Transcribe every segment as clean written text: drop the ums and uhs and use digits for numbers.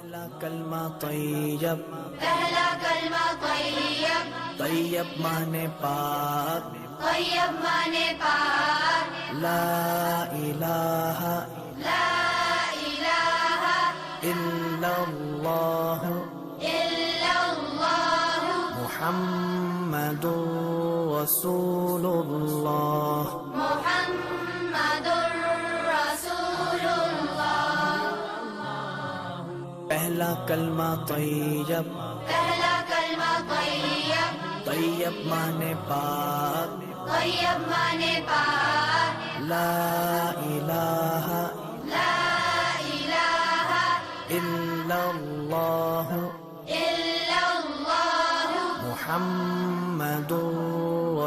پہلا کلمہ طیب، پہلا کلمہ طیب، طیب مانے پاک، طیب مانے پاک، لا الہ لا الہ الا اللہ الا اللہ محمد رسول اللہ۔ محمد رسول اللہ۔ پہلا کلمہ طیب، پہلا کلمہ طیب، طیب مانے پاک، طیب مانے پاک، لا الہ لا الہ الا اللہ الا اللہ محمد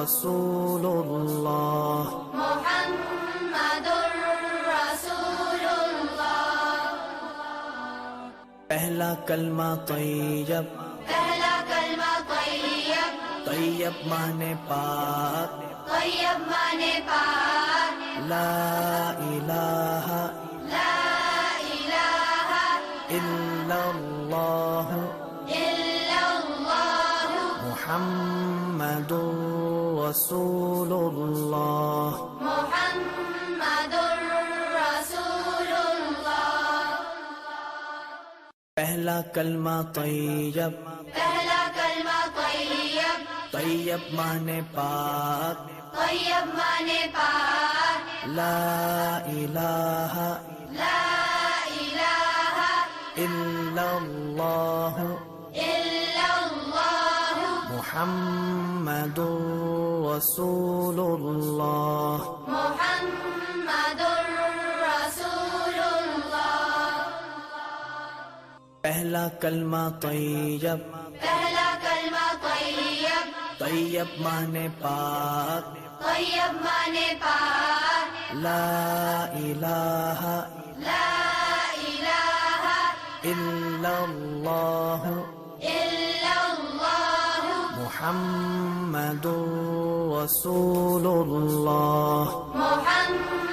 رسول اللہ۔ محمد رسول اللہ۔ پہلا کلمہ طیب، پہلا کلمہ طیب، طیب مانے پاک، طیب مانے پاک، لا الہ لا الہ الا اللہ الا اللہ محمد رسول اللہ۔ محمد رسول اللہ۔ پہلا کلمہ طیب، پہلا کلمہ طیب، طیب مانے پاک، طیب مانے پاک، لا الہ لا الہ الا اللہ الا اللہ محمد رسول اللہ۔ محمد رسول اللہ۔ پہلا کلمہ طیب، پہلا کلمہ طیب، طیب مانے پاک، طیب مانے پاک، لا الہ لا الہ الا اللہ الا اللہ محمد رسول اللہ۔ محمد